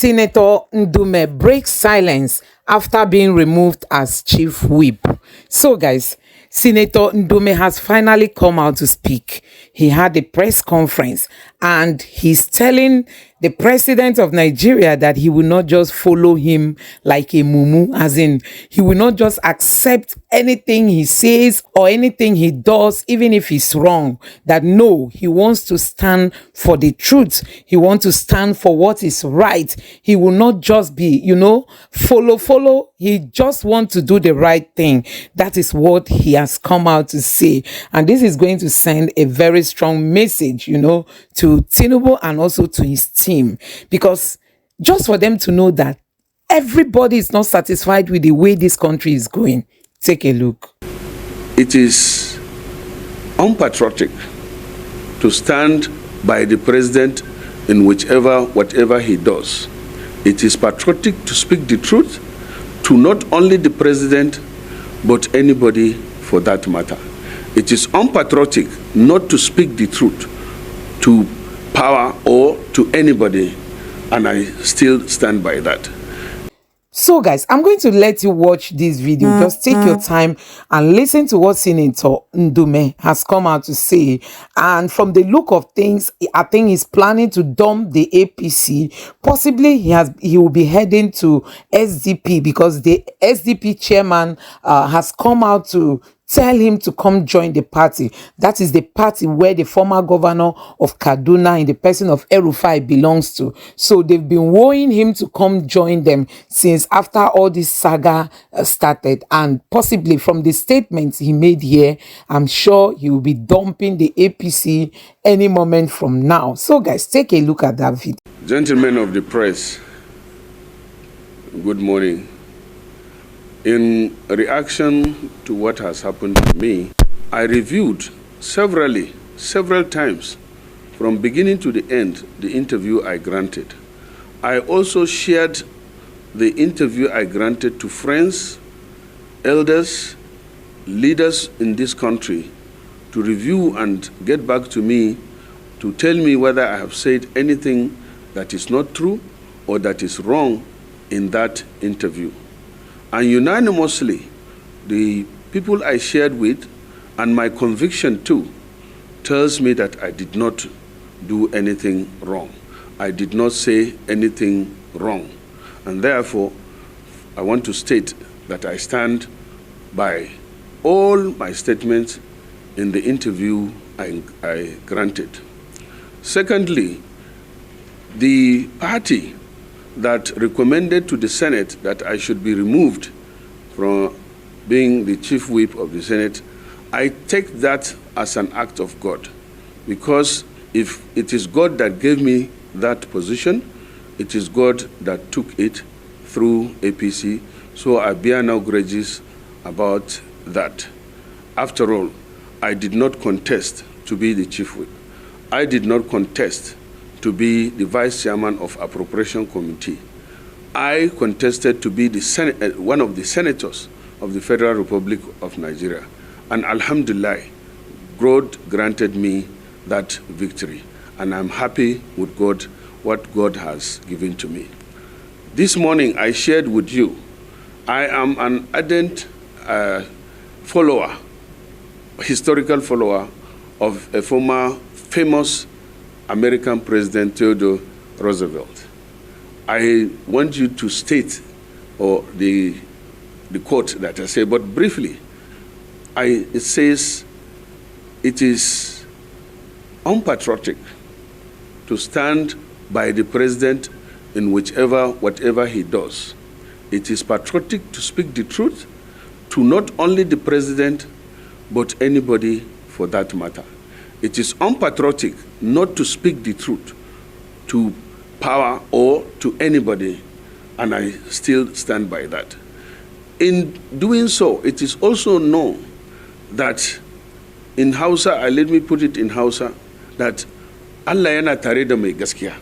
Senator Ndume breaks silence after being removed as chief whip. So, guys, Senator Ndume has finally come out to speak. He had a press conference and he's telling the president of Nigeria that he will not just follow him like a mumu, as in he will not just accept anything he says or anything he does, even if he's wrong. That no, he wants to stand for the truth. He wants to stand for what is right. He will not just be, follow. He just wants to do the right thing. That is what he has come out to say. And this is going to send a very strong message, to Tinubu and also to his team. Because just for them to know that everybody is not satisfied with the way this country is going. Take a look. It is unpatriotic to stand by the president in whatever he does. It is patriotic to speak the truth to not only the president, but anybody for that matter. It is unpatriotic not to speak the truth to power or to anybody, and I still stand by that. So, guys, I'm going to let you watch this video. Just take your time and listen to what Senator Ndume has come out to say. And from the look of things, I think he's planning to dump the APC. Possibly he will be heading to SDP because the SDP chairman has come out to tell him to come join the party. That is the party where the former governor of Kaduna in the person of El-Rufai belongs to. So they've been wooing him to come join them since after all this saga started. And possibly from the statements he made here, I'm sure he will be dumping the APC any moment from now. So guys, take a look at that video. Gentlemen of the press, good morning. In reaction to what has happened to me, I reviewed several times, from beginning to the end, the interview I granted. I also shared the interview I granted to friends, elders, leaders in this country to review and get back to me to tell me whether I have said anything that is not true or that is wrong in that interview. And unanimously, the people I shared with, and my conviction too, tells me that I did not do anything wrong. I did not say anything wrong. And therefore, I want to state that I stand by all my statements in the interview I granted. Secondly, the party that recommended to the Senate that I should be removed from being the chief whip of the Senate, I take that as an act of God. Because if it is God that gave me that position, it is God that took it through APC. So I bear no grudges about that. After all, I did not contest to be the chief whip. I did not contest to be the vice chairman of appropriation committee. I contested to be the one of the senators of the Federal Republic of Nigeria. And alhamdulillah, God granted me that victory. And I'm happy with God, what God has given to me. This morning I shared with you, I am an ardent follower, historical follower of a former famous American President Theodore Roosevelt. I want you to state the quote that I say, but briefly, it says, it is unpatriotic to stand by the president in whatever he does. It is patriotic to speak the truth to not only the president, but anybody for that matter. It is unpatriotic not to speak the truth to power or to anybody, and I still stand by that. In doing so, it is also known that in Hausa, let me put it in Hausa, that Allah yana tare da mai gaskiya,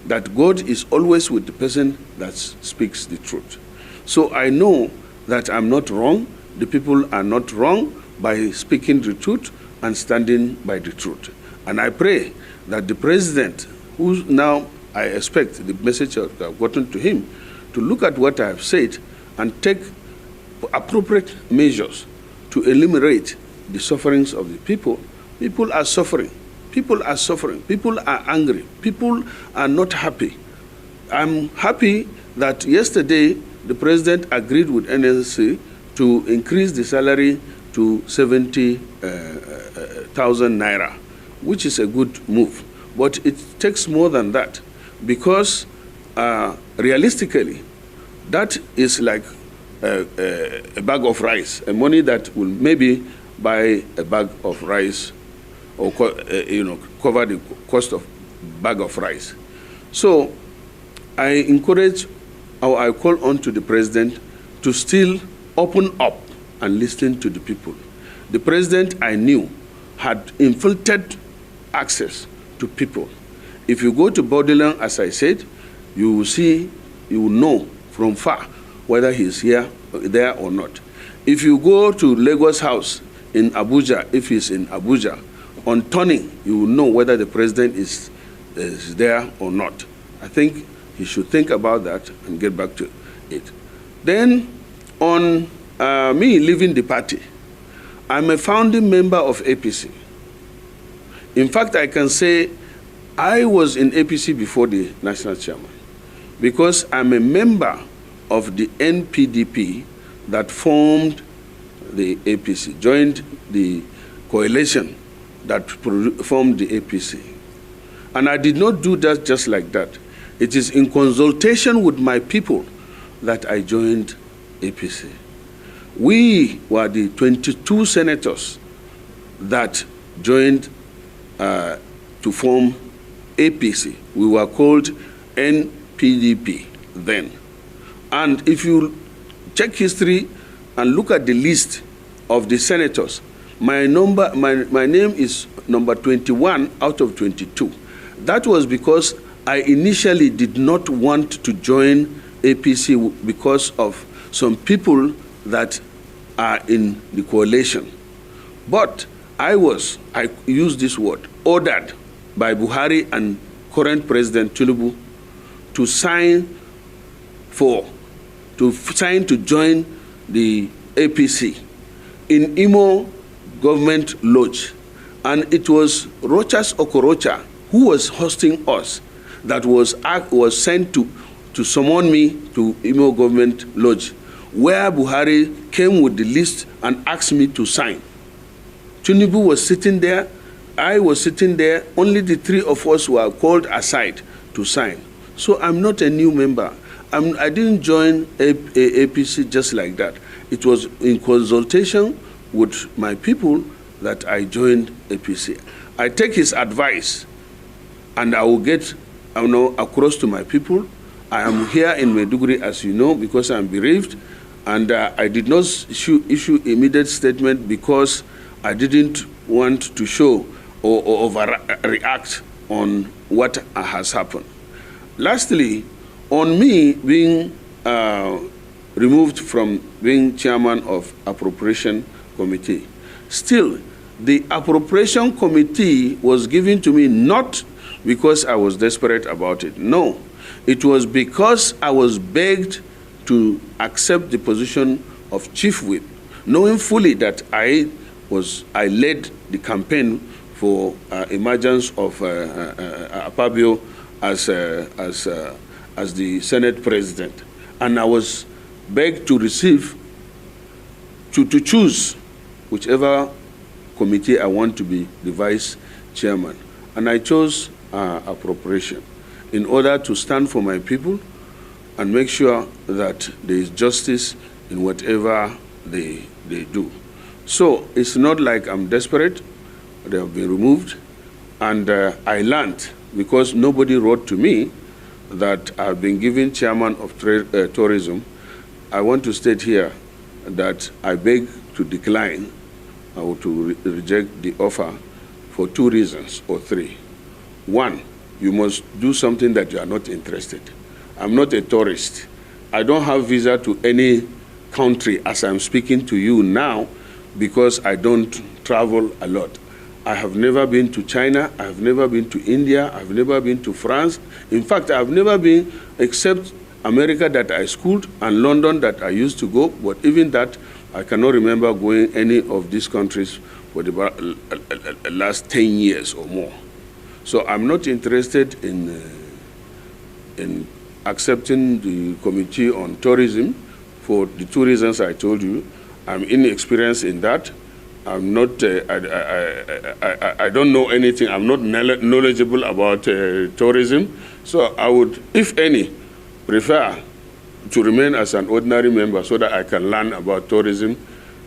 that God is always with the person that speaks the truth. So I know that I'm not wrong, the people are not wrong by speaking the truth and standing by the truth. And I pray that the president, who now I expect the message I've gotten to him to look at what I have said and take appropriate measures to eliminate the sufferings of the people. People are suffering. People are suffering. People are angry. People are not happy. I'm happy that yesterday the president agreed with NLC to increase the salary to 70,000 naira, which is a good move. But it takes more than that, because realistically, that is like a bag of rice, a money that will maybe buy a bag of rice or cover the cost of bag of rice. So I encourage, or I call on to the president to still open up and listen to the people. The president, I knew, had infiltrated access to people. If you go to Borderland, as I said, you will see, you will know from far whether he's there or not. If you go to Lagos House in Abuja, if he's in Abuja, on turning, you will know whether the president is there or not. I think he should think about that and get back to it. Then, on me leaving the party, I'm a founding member of APC. In fact, I can say I was in APC before the national chairman, because I'm a member of the NPDP that formed the APC, joined the coalition that formed the APC. And I did not do that just like that. It is in consultation with my people that I joined APC. We were the 22 senators that joined to form APC. We were called NPDP then. And if you check history and look at the list of the senators, my name is number 21 out of 22. That was because I initially did not want to join APC because of some people that are in the coalition. But I use this word, ordered by Buhari and current President Tinubu to sign to join the APC in Imo Government Lodge. And it was Rochas Okorocha who was hosting us that was sent to summon me to Imo Government Lodge, where Buhari came with the list and asked me to sign. Tinubu was sitting there, I was sitting there, only the three of us were called aside to sign. So I'm not a new member. I didn't join APC just like that. It was in consultation with my people that I joined APC. I take his advice and I will get across to my people. I am here in Maiduguri, as you know, because I'm bereaved, and I did not issue immediate statement because I didn't want to show or overreact on what has happened. Lastly, on me being removed from being chairman of Appropriation Committee, still, the Appropriation Committee was given to me not because I was desperate about it. No, it was because I was begged to accept the position of Chief Whip, knowing fully that I led the campaign for emergence of Apabio as the Senate President. And I was begged to to choose whichever committee I want to be the vice chairman. And I chose appropriation in order to stand for my people and make sure that there is justice in whatever they do. So it's not like I'm desperate. They have been removed. And I learned, because nobody wrote to me, that I've been given chairman of tourism. I want to state here that I beg to decline or to reject the offer for 2 reasons or 3. 1, you must do something that you are not interested. I'm not a tourist. I don't have visa to any country as I'm speaking to you now because I don't travel a lot. I have never been to China, I have never been to India, I've never been to France. In fact, I've never been except America that I schooled and London that I used to go, but even that, I cannot remember going any of these countries for the last 10 years or more. So I'm not interested in accepting the Committee on Tourism for the two reasons I told you. I'm inexperienced in that. I'm not, I don't know anything. I'm not knowledgeable about tourism. So I would, if any, prefer to remain as an ordinary member so that I can learn about tourism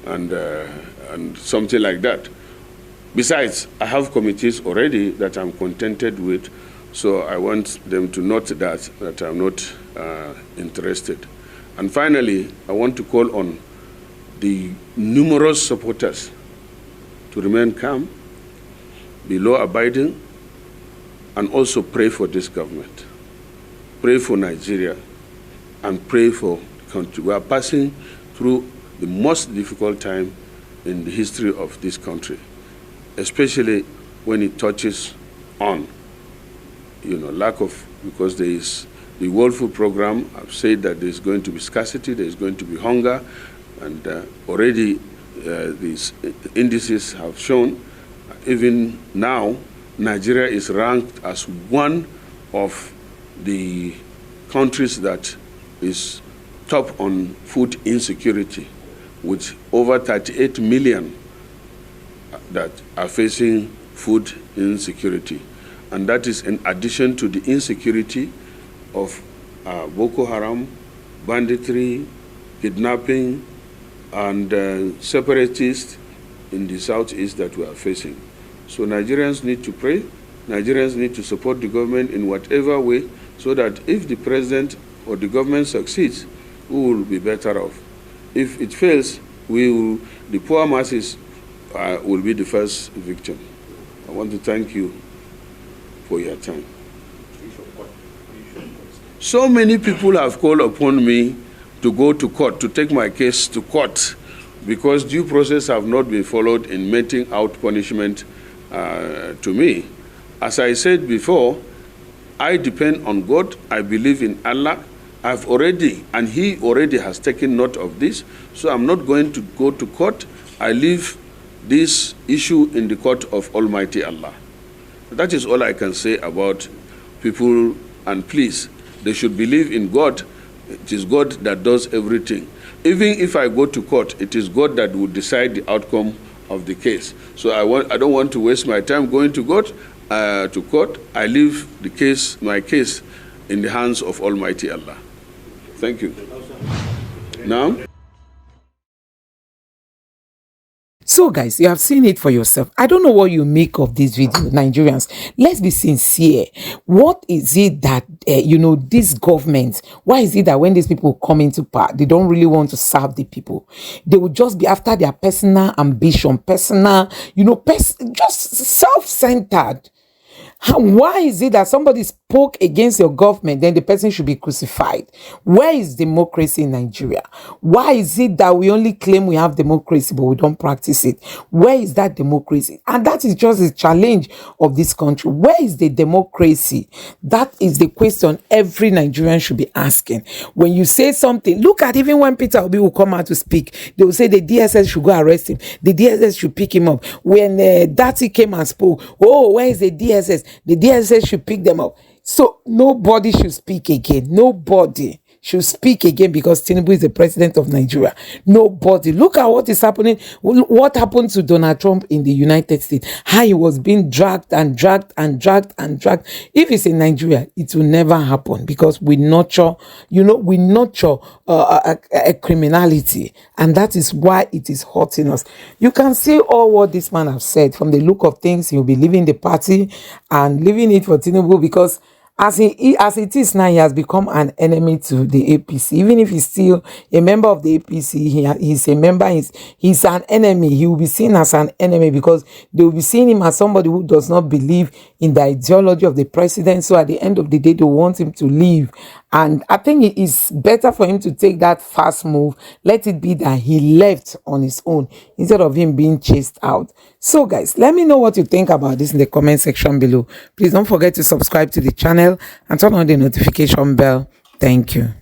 and something like that. Besides, I have committees already that I'm contented with, so I want them to note that I'm not interested. And finally, I want to call on the numerous supporters to remain calm, be law-abiding, and also pray for this government. Pray for Nigeria, and pray for the country. We are passing through the most difficult time in the history of this country, especially when it touches on, lack of, because there is the World Food Program. I've said that there's going to be scarcity, there's going to be hunger, and already these indices have shown, even now, Nigeria is ranked as one of the countries that is top on food insecurity, with over 38 million that are facing food insecurity. And that is in addition to the insecurity of Boko Haram, banditry, kidnapping, and separatists in the southeast that we are facing. So Nigerians need to pray. Nigerians need to support the government in whatever way, so that if the president or the government succeeds, we will be better off. If it fails, the poor masses will be the first victim. I want to thank you for your time. So many people have called upon me to go to court, to take my case to court, because due process have not been followed in meting out punishment to me. As I said before, I depend on God. I believe in Allah. I've already, and He already has taken note of this, so I'm not going to go to court. I leave this issue in the court of Almighty Allah. That is all I can say about people, and please, they should believe in God. It is God that does everything. Even if I go to court, it is God that will decide the outcome of the case. So I don't want to waste my time going to court. I leave the case, my case, in the hands of Almighty Allah. Thank you. Now. So guys, you have seen it for yourself. I don't know what you make of this video, Nigerians. Let's be sincere. What is it that, this government, why is it that when these people come into power, they don't really want to serve the people? They will just be after their personal ambition, personal, just self-centered. Why is it that somebody spoke against your government, then the person should be crucified? Where is democracy in Nigeria? Why is it that we only claim we have democracy, but we don't practice it? Where is that democracy? And that is just the challenge of this country. Where is the democracy? That is the question every Nigerian should be asking. When you say something, look at even when Peter Obi will come out to speak, they will say the DSS should go arrest him. The DSS should pick him up. When Dati came and spoke, oh, where is the DSS? The DSS should pick them up. So nobody should speak again. Nobody should speak again because Tinubu is the president of Nigeria. Nobody. Look at what is happening. What happened to Donald Trump in the United States? How he was being dragged and dragged and dragged and dragged. If it's in Nigeria, it will never happen because we nurture, a criminality. And that is why it is hurting us. You can see all what this man has said. From the look of things, he'll be leaving the party and leaving it for Tinubu because as it is now, he has become an enemy to the APC. Even if he's still a member of the APC, he's a member, he's an enemy. He will be seen as an enemy because they will be seeing him as somebody who does not believe in the ideology of the president. So at the end of the day, they want him to leave And I think it is better for him to take that fast move. Let it be that he left on his own instead of him being chased out. So guys, let me know what you think about this in the comment section below. Please don't forget to subscribe to the channel and turn on the notification bell. Thank you.